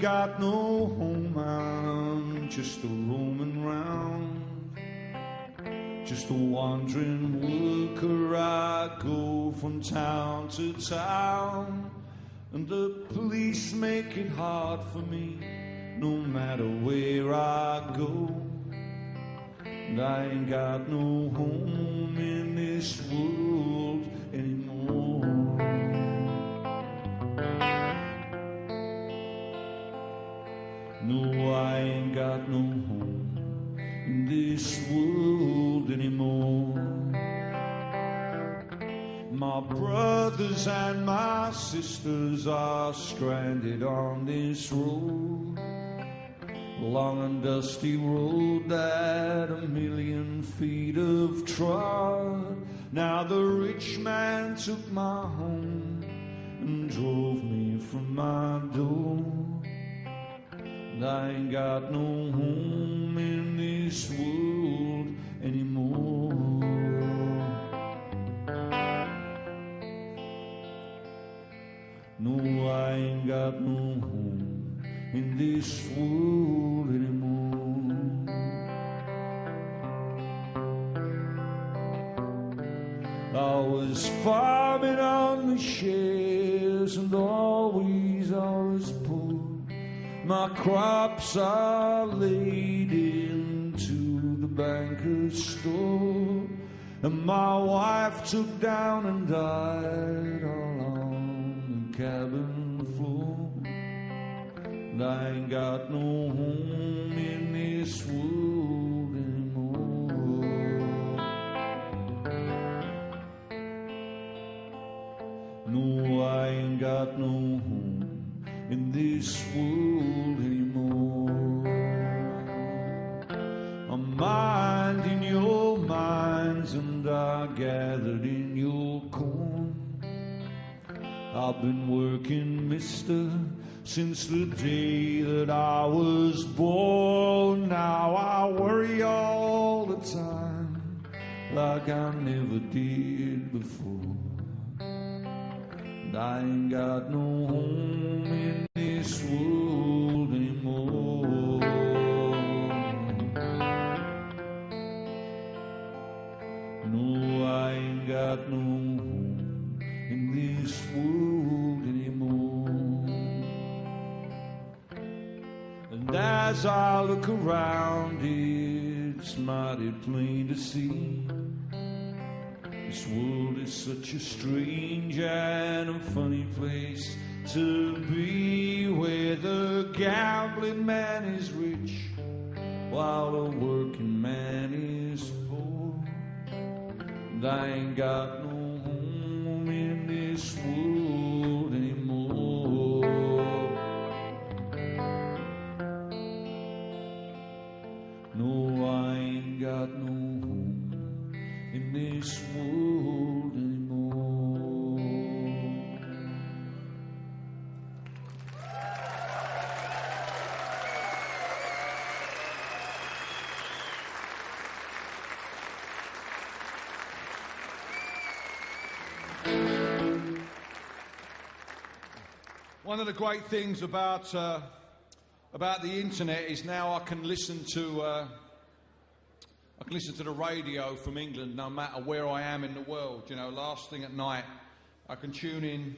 got no home, I'm just a roaming round, just a wandering worker. I go from town to town, and the police make it hard for me, no matter where I go. And I ain't got no home in this world anymore. No, I ain't got no home in this world anymore. My brothers and my sisters are stranded on this road, long and dusty road that 1,000,000 feet have trod. Now the rich man took my home and drove me from my door. And I ain't got no home in this world anymore. No, I ain't got no home in this world anymore. I was farming on the shares and always I was poor. My crops are laid into the banker's store, and my wife took down and died all on the cabin floor. And I ain't got no home in this world anymore. No, I ain't got no home in this world anymore. I'm minding your minds and I gathered in your corn. I've been working, mister, since the day that I was born. Now I worry all the time like I never did before. And I ain't got no home in this world anymore. No, I ain't got no home in this world anymore. And as I look around, it's mighty plain to see this world is such a strange and a funny place to be, where the gambling man is rich while the working man is poor. And I ain't got no home in this world anymore. No, I ain't got no home in this world anymore. One of the great things about the internet is now I can listen to the radio from England no matter where I am in the world. You know, last thing at night, I can tune in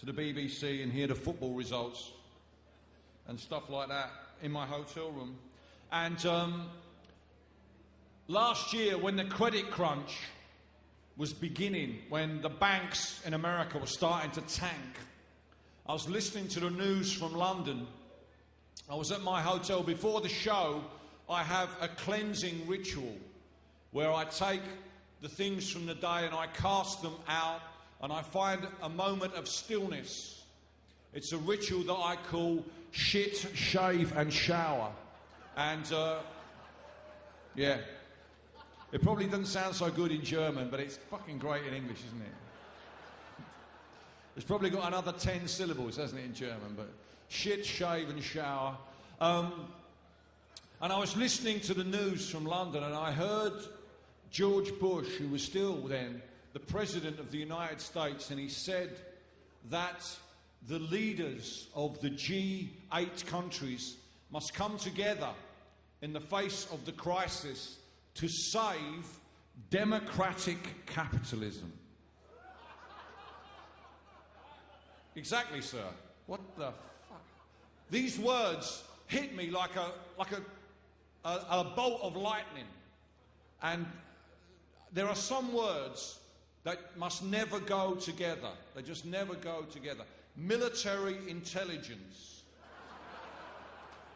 to the BBC and hear the football results and stuff like that in my hotel room. And last year, when the credit crunch was beginning, when the banks in America were starting to tank, I was listening to the news from London. I was at my hotel. Before the show, I have a cleansing ritual where I take the things from the day and I cast them out and I find a moment of stillness. It's a ritual that I call shit, shave and shower. And, yeah. It probably doesn't sound so good in German, but it's fucking great in English, isn't it? It's probably got another 10 syllables, hasn't it, in German, but shit, shave and shower. And I was listening to the news from London and I heard George Bush, who was still then the President of the United States, and he said that the leaders of the G8 countries must come together in the face of the crisis to save democratic capitalism. Exactly, sir. What the fuck? These words hit me like a bolt of lightning. And there are some words that must never go together. They just never go together. Military intelligence.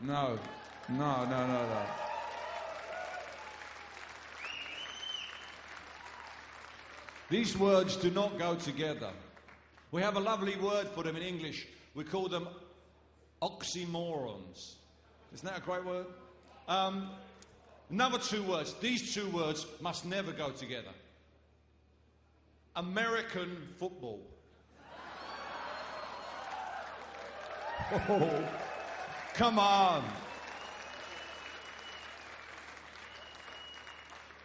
No. These words do not go together. We have a lovely word for them in English. We call them oxymorons. Isn't that a great word? Another two words. These two words must never go together. American football. Oh, come on.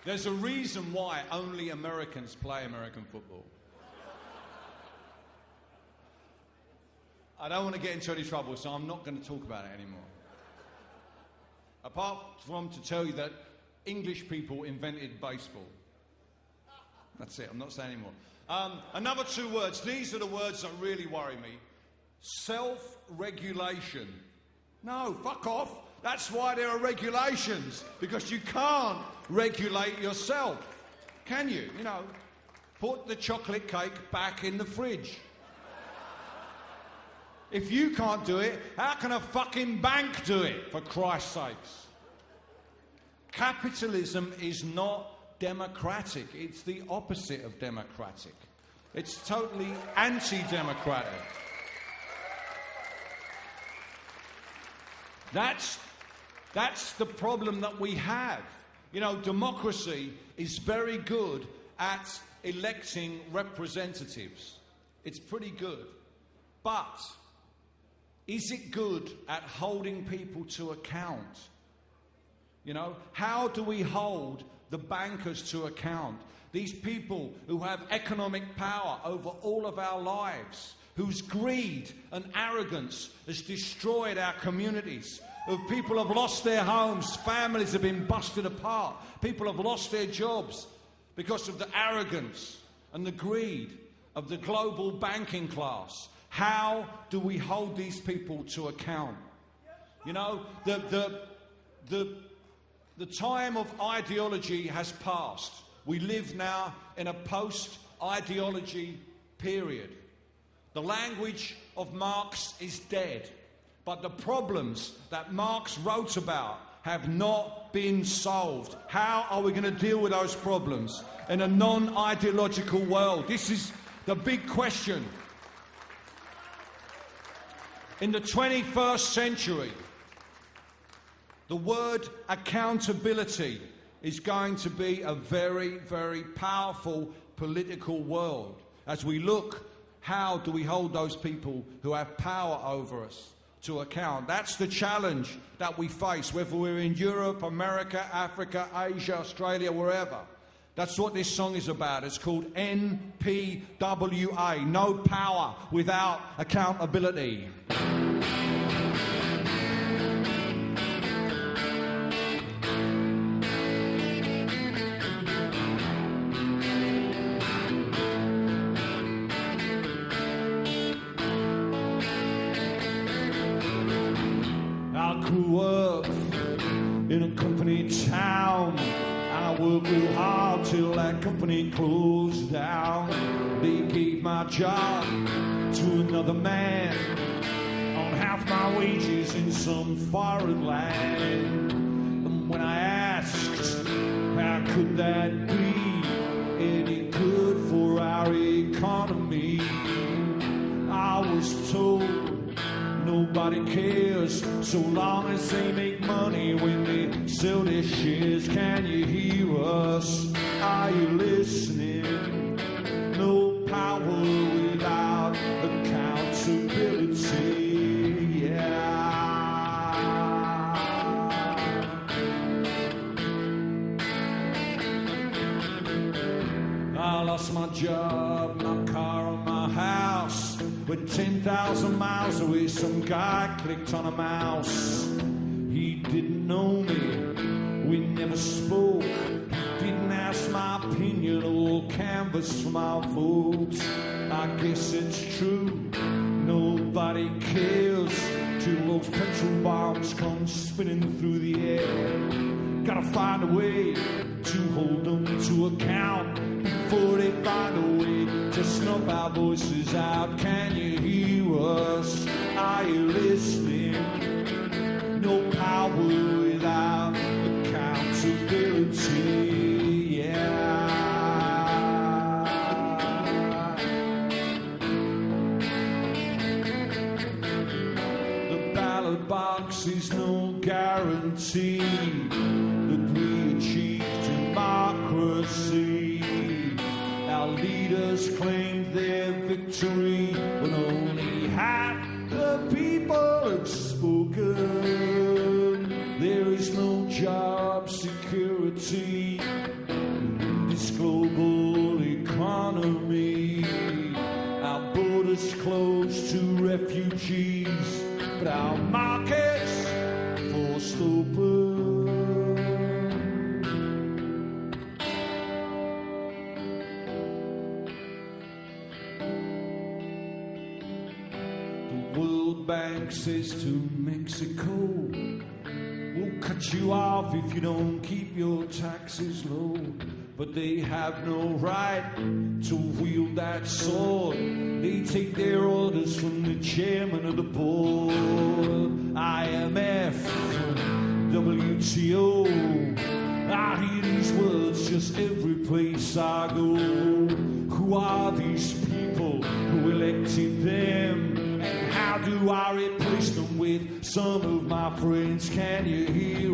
There's a reason why only Americans play American football. I don't want to get into any trouble, so I'm not going to talk about it anymore. Apart from to tell you that English people invented baseball. That's it, I'm not saying anymore. Another two words. These are the words that really worry me. Self-regulation. No, fuck off. That's why there are regulations. Because you can't regulate yourself. Can you? You know, put the chocolate cake back in the fridge. If you can't do it, how can a fucking bank do it, for Christ's sakes? Capitalism is not democratic. It's the opposite of democratic. It's totally anti-democratic. That's the problem that we have. You know, democracy is very good at electing representatives. It's pretty good. But is it good at holding people to account? You know, how do we hold the bankers to account? These people who have economic power over all of our lives, whose greed and arrogance has destroyed our communities, who people have lost their homes, families have been busted apart, people have lost their jobs because of the arrogance and the greed of the global banking class. How do we hold these people to account? You know, the time of ideology has passed. We live now in a post-ideology period. The language of Marx is dead, but the problems that Marx wrote about have not been solved. How are we going to deal with those problems in a non-ideological world? This is the big question. In the 21st century, the word accountability is going to be a very, very powerful political world. As we look, how do we hold those people who have power over us to account? That's the challenge that we face, whether we're in Europe, America, Africa, Asia, Australia, wherever. That's what this song is about. It's called NPWA, no power without accountability. I grew up in a company town. I worked real hard till that company closed down. They gave my job to another man on half my wages in some foreign land. And when I asked, how could that be any good for our economy, I was told nobody cares so long as they make money when they sell their shares. Can you hear us? Are you listening? No power without accountability. Yeah. I lost my job, my car and my house. When 10,000 miles away, some guy clicked on a mouse. He didn't know me, we never spoke. Didn't ask my opinion or canvass for my vote. I guess it's true, nobody cares till those petrol bombs come spinning through the air. Gotta find a way to hold them to account before they find a way to snuff our voices out. Can you hear us? Are you listening? No power without accountability, yeah. The ballot box is no guarantee that we achieve democracy. Our leaders claimed their victory when only half the people had spoken. There is no job security in this global economy. Our borders closed to refugees, but our markets forced open. The World Bank says to Mexico, we'll cut you off if you don't keep your taxes low. But they have no right to wield that sword. They take their orders from the chairman of the board. IMF, WTO, I hear these words just every place I go. Who are these people who elected them? And how do I replace them with some of my friends? Can you hear